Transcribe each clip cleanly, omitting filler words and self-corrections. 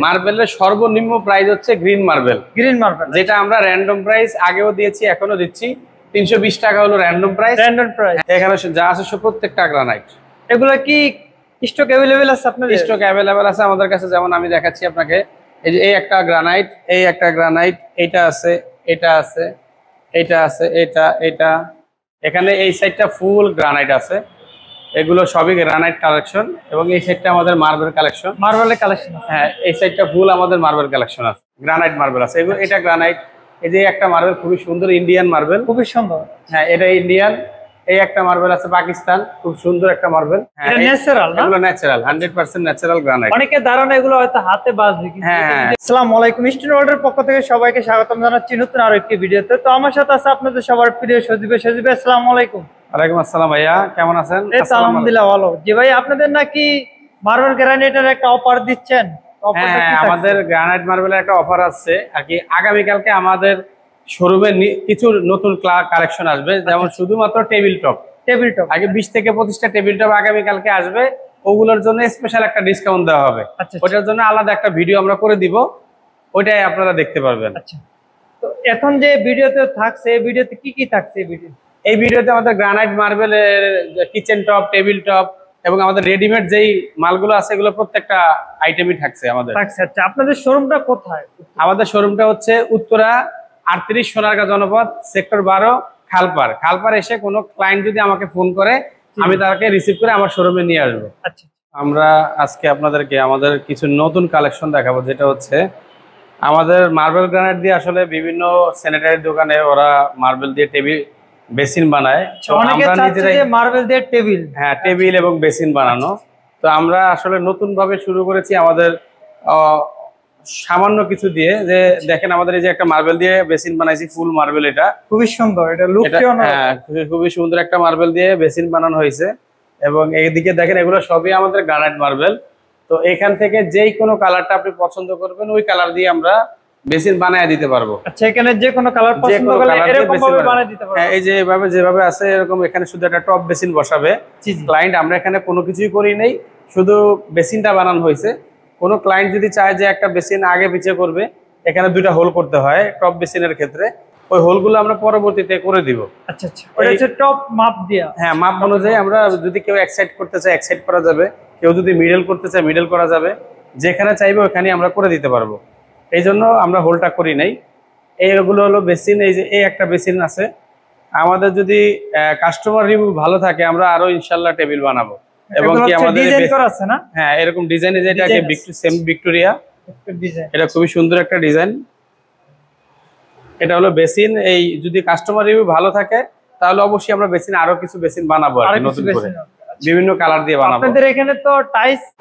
মার্বেলের সর্বনিম্ন প্রাইস হচ্ছে গ্রিন মার্বেল। যেটা আমরা র্যান্ডম প্রাইস আগেও দিয়েছি, এখনো দিচ্ছি। 320 টাকা হলো র্যান্ডম প্রাইস। এখানে যা আছে সব প্রত্যেকটা গ্রানাইট। এগুলো কি স্টক অ্যাভেলেবেল আছে আপনাদের? স্টক অ্যাভেলেবেল আছে আমাদের কাছে। যেমন আমি দেখাচ্ছি আপনাকে, এই যে এই একটা গ্রানাইট, এই একটা গ্রানাইট, এইটা আছে, এটা আছে, এইটা আছে, এটা এখানে এই সাইডটা ফুল গ্রানাইট আছে। এগুলো সবই গ্রানাইট কালেকশন। এবং এই সাইডটা আমাদের মার্বেল কালেকশন। হ্যাঁ, এই সাইডটা ফুল আমাদের মার্বেল কালেকশন আছে, গ্রানাইট মার্বেল আছে। এগুলো এটা গ্রানাইট। এই যে একটা মার্বেল খুবই সুন্দর, ইন্ডিয়ান মার্বেল, খুবই সুন্দর। হ্যাঁ, এটা ইন্ডিয়ান। এই একটা মার্বেল আছে পাকিস্তান, খুব সুন্দর একটা মার্বেল। এটা ন্যাচারাল না? এগুলো ন্যাচারাল, 100% ন্যাচারাল গ্রানাইট। অনেকে ধারণা এগুলো হয়তো হাতে বাজবে কিন্তু। হ্যাঁ। আসসালামু আলাইকুম, স্টোন ওয়ার্ল্ডের পক্ষ থেকে সবাইকে স্বাগতম জানাচ্ছি নতুন আরো একটি ভিডিওতে। তো আমার সাথে আছে আপনাদের সবার প্রিয় সজীব। আসসালামু আলাইকুম। ওয়ালাইকুম আসসালাম ভাইয়া, কেমন আছেন? আলহামদুলিল্লাহ ভালো। জি ভাই, আপনাদের নাকি মার্বেল গ্রানাইটের একটা অফার দিচ্ছেন? হ্যাঁ, আমাদের গ্রানাইট মার্বেলের একটা অফার আছে আর কি। আগামীকালকে আমাদের শোরুমে কিছু নতুন কালেকশন আসবে। যেমন শুধুমাত্র টেবিল টপ আগে 20 থেকে 25টা টেবিল টপ আগামীকালকে আসবে। ওগুলোর জন্য স্পেশাল একটা ডিসকাউন্ট দেওয়া হবে। ওটার জন্য আলাদা একটা ভিডিও আমরা করে দিব, ওইটাই আপনারা দেখতে পারবেন। আচ্ছা, তো এখন যে ভিডিওতে থাকছে, এই ভিডিওতে কি কি থাকছে? এই ভিডিওতে আমাদের গ্রানাইট মার্বেলের কিচেন টপ, টেবিল টপ এবং আমাদের রেডিমেড যেই মালগুলো আছে এগুলো প্রত্যেকটা আইটেমই থাকছে আমাদের। আচ্ছা, আপনাদের শোরুমটা কোথায়? আমাদের শোরুমটা হচ্ছে উত্তরা 38 সোনারগাঁ জনপদ, সেক্টর 12, খালপার এসে কোনো ক্লায়েন্ট যদি আমাকে ফোন করে, আমি তাকে রিসিভ করে আমার শোরুমে নিয়ে আসবো। আচ্ছা, আমরা আজকে আপনাদেরকে আমাদের কিছু নতুন কালেকশন দেখাবো, যেটা হচ্ছে আমাদের মার্বেল গ্রানাইট দিয়ে আসলে বিভিন্ন স্যানিটারি দোকানে ওরা মার্বেল দিয়ে টেবিল বেসিন বানায়। মার্বেল দিয়ে টেবিল, হ্যাঁ, টেবিল এবং বেসিন বানানো। তো আমরা আসলে নতুন ভাবে শুরু করেছি আমাদের সামান্য কিছু দিয়ে। যে দেখেন, আমাদের এই যে একটা মার্বেল দিয়ে বেসিন বানাইছি, ফুল মার্বেল। এটা খুবই সুন্দর, এটা খুবই সুন্দর একটা মার্বেল দিয়ে বেসিন বানানো হয়েছে। এবং এইদিকে দেখেন, এগুলো সবই আমাদের গ্রানাইট মার্বেল। তো এখান থেকে যেই কোনো কালারটা আপনি পছন্দ করবেন, ওই কালার দিয়ে আমরা বেসিন বানায় দিতে পারবো। আচ্ছা, এখানে যে কোনো কালার পছন্দ করলে এরকম ভাবে বানায় দিতে পারবো। হ্যাঁ, এই যে এভাবে যেভাবে আছে এরকম এখানে শুধু একটা টপ বেসিন বসাবে ক্লায়েন্ট। আমরা এখানে কোনো কিছুই করি নেই, শুধু বেসিনটা বানানো হয়েছে। কোনো ক্লায়েন্ট যদি চায় যে একটা বেসিন আগে পিছিয়ে করবে, এখানে দুইটা হোল করতে হয় টপ বেসিনের ক্ষেত্রে। ওই হোলগুলো আমরা পরবর্তীতে করে দিব। আচ্ছা, ওটা হচ্ছে টপ মাপ দিয়া। হ্যাঁ, মাপ অনুযায়ী আমরা যদি কেউ এক সাইড করতে চায় এক সাইড করা যাবে, কেউ যদি মিডল করতে চায় মিডল করা যাবে। যেখানে চাইবে ওখানে আমরা করে দিতে পারবো। এই জন্য আমরা হোলটা করি নাই। এইগুলো হলো বেসিন। এই যে এই একটা বেসিন আছে আমাদের। যদি কাস্টমার রিভিউ ভালো থাকে, আমরা আরো ইনশাল্লাহ টেবিল বানাবো। এবং কি আমাদের হ্যাঁ, এরকম ডিজাইন, যেটাকে সেম ভিক্টোরিয়া ডিজাইন, এটা খুবই সুন্দর একটা ডিজাইন। এটা হলো বেসিন। এই যদি কাস্টমার রিভিউ ভালো থাকে তাহলে অবশ্যই আমরা বেসিন আরো কিছু বেসিন বানাবো আর নতুন করে বিভিন্ন কালার দিয়ে বানাবো।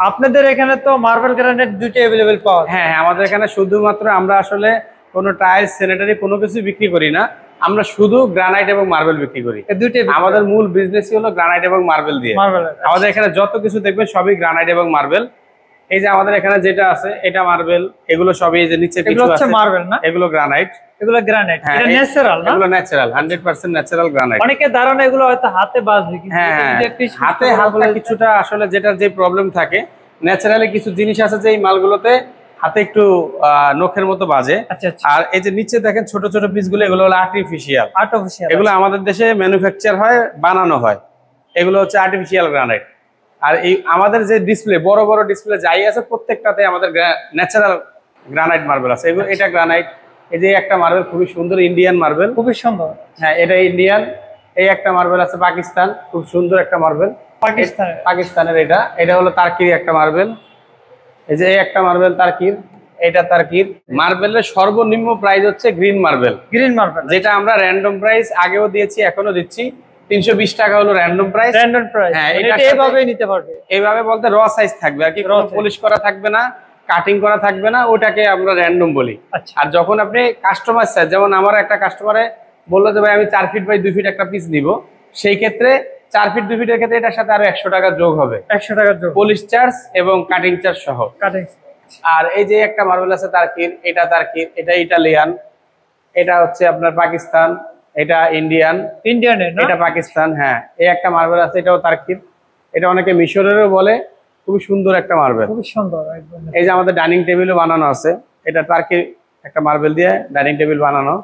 আপনাদের এখানে তো মার্বেল গ্রানাইট দুটো अवेलेबल পাওয়া যায়? হ্যাঁ, আমাদের এখানে শুধুমাত্র আমরা আসলে কোনো টাইলস, স্যানিটারি কোনো কিছু বিক্রি করি না। আমরা শুধু গ্রানাইট এবং মার্বেল বিক্রি করি। আমাদের মূল বিজনেসই হলো গ্রানাইট এবং মার্বেল দিয়ে। আমাদের এখানে যত কিছু দেখবেন সবই গ্রানাইট এবং মার্বেল। এই যে আমাদের এখানে যেটা আছে এটা মার্বেল, এগুলো সবই এই যে নিচে কিছু আছে মার্বেল না, এগুলো গ্রানাইট। এগুলো গ্রানাইট, এটা ন্যাচারাল না? এগুলো ন্যাচারাল, 100% ন্যাচারাল গ্রানাইট। অনেকে ধারণা এগুলো হয়তো হাতে বাজবে কিন্তু। হ্যাঁ, হাতে হালকা কিছুটা আসলে যেটার যে প্রবলেম থাকে, ন্যাচারালি কিছু জিনিস আছে যে এই মালগুলোতে হাতে একটু নখের মতো বাজে। আর এই যে নিচে দেখেন ছোট ছোট পিসগুলো, এগুলো হলো আর্টিফিশিয়াল। এগুলো আমাদের দেশে ম্যানুফ্যাকচার হয়, বানানো হয়। এগুলো হচ্ছে আর্টিফিশিয়াল গ্রানাইট। আর এই আমাদের যে ডিসপ্লে, বড় বড় ডিসপ্লে যাই আছে, প্রত্যেকটাতে আমাদের ন্যাচারাল গ্রানাইট মার্বেল আছে। এগুলো এটা গ্রানাইট। এই যে একটা মার্বেল খুবই সুন্দর, ইন্ডিয়ান মার্বেল, খুবই সুন্দর। হ্যাঁ, এটা ইন্ডিয়ান। এই একটা মার্বেল আছে পাকিস্তান, খুব সুন্দর একটা মার্বেল, পাকিস্তানের। এটা হলো তার্কির একটা মার্বেল। এই যে একটা মার্বেল তার্কির, এটা তার্কির। মার্বেলের সর্বনিম্ন প্রাইস হচ্ছে গ্রিন মার্বেল। যেটা আমরা র্যান্ডম প্রাইস আগেও দিয়েছি, এখনো দিচ্ছি। 320 টাকা হলো র্যান্ডম প্রাইস। হ্যাঁ, এটা এইভাবে নিতে পারবে। এইভাবে বলতে র সাইজ থাকবে আর কি, কোনো পলিশ করা থাকবে না, কাটিং করা থাকবে না, ওটাকে আমরা র্যান্ডম বলি। আর যখন আপনি কাস্টমার সাইজ, যেমন আমার একটা কাস্টমারে বললো যে ভাই আমি 4 ফিট বাই 2 ফিট একটা পিস নিব, সেই ক্ষেত্রে 4 ফিট 2 ফিটের ক্ষেত্রে এটার সাথে আরো 100 টাকা যোগ হবে, 100 টাকা যোগ, পলিশ চার্জ এবং কাটিং চার্জ সহ। আর এই যে একটা মার্বেল আছে তার্কির, এটা ইটালিয়ান, এটা হচ্ছে আপনার পাকিস্তান, এটা ইন্ডিয়ান, এটা পাকিস্তান। হ্যাঁ, এই একটা মার্বেল আছে, এটাও তার্কির। এটা অনেকে মিশরেরও বলে, খুবই সুন্দর একটা মার্বেল, খুব সুন্দর একদম। এই যে আমাদের ডাইনিং টেবিলও বানানো আছে, এটা টার্কি একটা মার্বেল দিয়ে ডাইনিং টেবিল বানানো।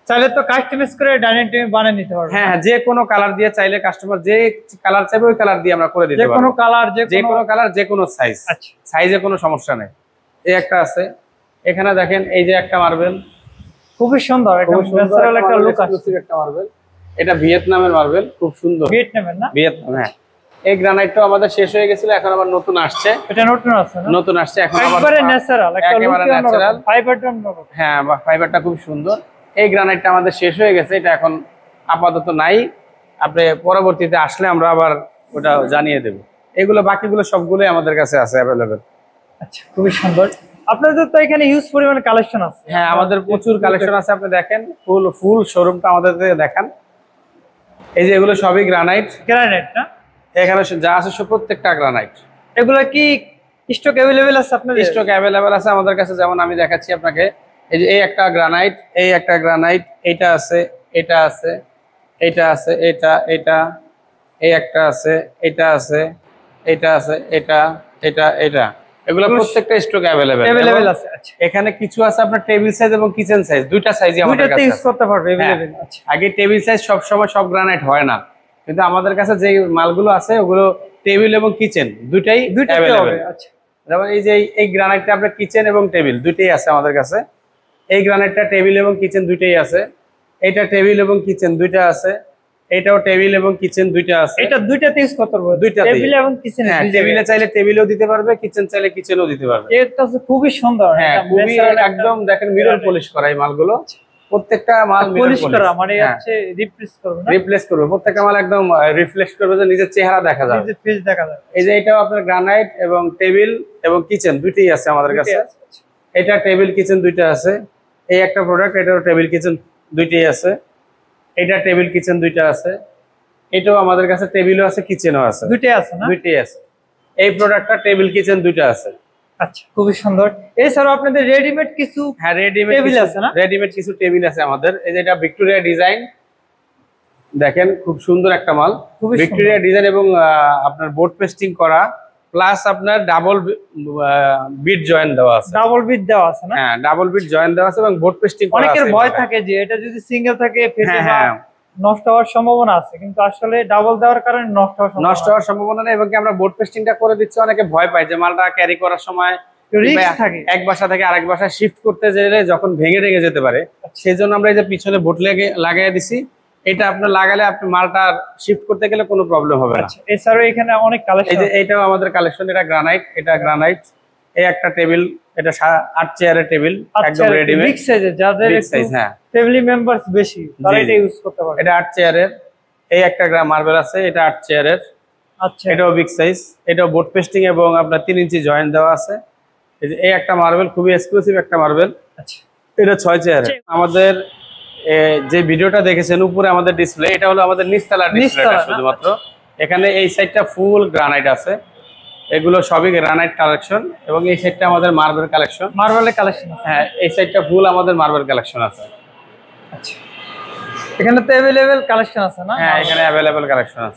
চাইলে তো কাস্টমাইজ করে ডাইনিং টেবিল বানিয়ে নিতে পারবে। হ্যাঁ, যে কোনো কালার দিয়ে চাইলে কাস্টমার যে কালার চাইবে ওই কালার দিয়ে আমরা করে দিতে যে পারবো। কোনো কালার, যে কোনো কালার, যে কোনো সাইজ। আচ্ছা, সাইজে কোনো সমস্যা নেই। এই একটা আছে, এখানে দেখেন এই যে একটা মার্বেল, খুবই সুন্দর, একটা ন্যাচারাল একটা লুক আছে। একটা মার্বেল, এটা ভিয়েতনামের মার্বেল, খুব সুন্দর। ভিয়েতনামের না? ভিয়েতনাম, হ্যাঁ। এই গ্রানাইটটা আমাদের শেষ হয়ে গেছিল, এখন আবার নতুন আসছে। এটা নতুন আছে না? নতুন আসছে এখন আবার একবারে ন্যাচারাল, একটা লুক একেবারে ন্যাচারাল। ফাইবারটা অন্যরকম। হ্যাঁ, ফাইবারটা খুব সুন্দর। এই গ্রানাইটটা আমাদের শেষ হয়ে গেছে, এটা এখন আপাতত নাই। আপনি পরবর্তীতে আসলে আমরা আবার ওটা জানিয়ে দেব। এগুলো বাকিগুলো সবগুলোই আমাদের কাছে আছে অ্যাভেলেবেল। আচ্ছা, খুবই সুন্দর। আপনাদের তো এখানে হিউজ পরিমাণে কালেকশন আছে। হ্যাঁ, আমাদের প্রচুর কালেকশন আছে, আপনি দেখেন ফুল শোরুমটা আমাদের দেখান। এই যে এগুলো সবই গ্রানাইট। গ্রানাইট না? এখানে যা আছে সব প্রত্যেকটা গ্রানাইট। এগুলো কি স্টক अवेलेबल আছে আপনাদের? স্টক অ্যাভেলেবল আছে আমাদের কাছে, যেমন আমি দেখাচ্ছি আপনাকে। এই যে এই একটা গ্রানাইট, এই একটা গ্রানাইট, এটা আছে, এটা আছে, এটা আছে, এটা এই একটা আছে, এটা আছে, এটা আছে, এটা এটা এগুলো প্রত্যেকটা স্টক অ্যাভেলেবল আছে। আচ্ছা, এখানে কিছু আছে আপনার টেবিল সাইজ এবং কিচেন সাইজ, দুইটা সাইজই আমাদের কাছে ইউজ করতে পারবে अवेलेबल। আচ্ছা, আগে টেবিল সাইজ সব সময় সব গ্রানাইট হয় না, কিন্তু আমাদের কাছে যে মালগুলো আছে ওগুলো টেবিল এবং কিচেন দুইটাই অ্যাভেলেবল। আচ্ছা, যেমন এই যে এই গ্রানাইটটা আপনার কিচেন এবং টেবিল দুইটাই আছে আমাদের কাছে। এই গ্রানাইটটা টেবিল এবং কিচেন দুইটাই আছে। এটা টেবিল এবং কিচেন দুইটা আছে। এটাও টেবিল এবং কিচেন দুইটা আছে। এটা দুইটাতে ইউজ করতে পারবে, দুইটাতেই। টেবিল এবং কিচেন। হ্যাঁ, টেবিলে চাইলে টেবিলেও দিতে পারবে, কিচেন চাইলে কিচেনও দিতে পারবে। এটা হচ্ছে খুবই সুন্দর। হ্যাঁ, খুবই একদম দেখেন মিরর পলিশ করা এই মালগুলো, প্রত্যেকটা মাল মিরর পলিশ করা, মানে হ্যাঁ, হচ্ছে রিপ্লেস করবে না? রিপ্লেস করবে, প্রত্যেকটা মাল একদম রিফ্লেক্ট করবে যে নিজের চেহারা দেখা যায়, নিজের ফেস দেখা যায়। এই যে এটাও আপনার গ্রানাইট এবং টেবিল এবং কিচেন দুইটাই আছে আমাদের কাছে। এটা টেবিল কিচেন দুইটা আছে। এই একটা প্রোডাক্ট, এটাও টেবিল কিচেন দুইটাই আছে। এটা টেবিল কিচেন দুইটা আছে। এটাও আমাদের কাছে টেবিলও আছে, কিচেনও আছে, দুইটাই আছে না? দুইটাই আছে। এই প্রোডাক্টটা টেবিল কিচেন দুইটা আছে। আচ্ছা, খুবই সুন্দর। এছাড়াও আপনাদের রেডিমেড কিছু, হ্যাঁ, রেডিমেড টেবিল আছে না? রেডিমেড কিছু টেবিল আছে আমাদের। এই যে এটা ভিক্টোরিয়া ডিজাইন, দেখেন খুব সুন্দর একটা মাল, খুবই ভিক্টোরিয়া ডিজাইন এবং আপনার বোর্ড পেস্টিং করা, প্লাস আপনার ডাবল বিট জয়েন্ট দেওয়া আছে। ডাবল বিট দেওয়া আছে না? হ্যাঁ, ডাবল বিট জয়েন্ট দেওয়া আছে এবং বোর্ড পেস্টিং করা আছে। অনেকের ভয় থাকে যে এটা যদি সিঙ্গেল থাকে ফেটে হ্যাঁ, হ্যাঁ, নষ্ট হওয়ার সম্ভাবনা আছে, কিন্তু আসলে ডাবল দেওয়ার কারণে নষ্ট হওয়ার সম্ভাবনা নেই। এবং কি আমরা বোর্ড পেস্টিংটা করে দিচ্ছি, অনেকে ভয় পায় যে মালটা ক্যারি করার সময় রিস্ক থাকে, এক বাসা থেকে আরেক বাসায় শিফট করতে গেলে যখন ভেঙে যেতে পারে, সেই জন্য আমরা এই যে পিছনে বোর্ড লাগিয়ে দিছি। এটা আপনার লাগালে আপনি মালটা শিফট করতে গেলে কোনো প্রবলেম হবে না। এছাড়াও এখানে অনেক কালেকশন, এই যে এইটাও আমাদের কালেকশন, এটা গ্রানাইট, এটা গ্রানাইট। এই একটা টেবিল, এটা 8 চেয়ারের টেবিল, একদম রেডিমেড, বিগ সাইজের, যাদের বিগ সাইজ, হ্যাঁ, ফ্যামিলি মেম্বারস বেশি তারা এটা ইউজ করতে পারে। এটা 8 চেয়ারের। এই একটা মার্বেল আছে, এটা 8 চেয়ারের। আচ্ছা, এটাও বিগ সাইজ, এটাও বোর্ড পেস্টিং এবং আপনার 3 ইঞ্চি জয়েন্ট দেওয়া আছে। এই যে এই একটা মার্বেল, খুবই এক্সক্লুসিভ একটা মার্বেল। আচ্ছা, এটা 6 চেয়ারের। আমাদের যে ভিডিওটা দেখেছেন উপরে আমাদের ডিসপ্লে, এটা হলো আমাদের নিচতলার ডিসপ্লেটা শুধুমাত্র। এখানে এই সাইডটা ফুল গ্রানাইট আছে, এগুলো সবই গ্রানাইট কালেকশন। এবং এই সাইডটা আমাদের মার্বেল কালেকশন, মার্বেলের কালেকশন। হ্যাঁ, এই সাইডটা ফুল আমাদের মার্বেল কালেকশন আছে। আচ্ছা, এখানে তো अवेलेबल কালেকশন আছে না? হ্যাঁ, এখানে অ্যাভেলেবল কালেকশন আছে।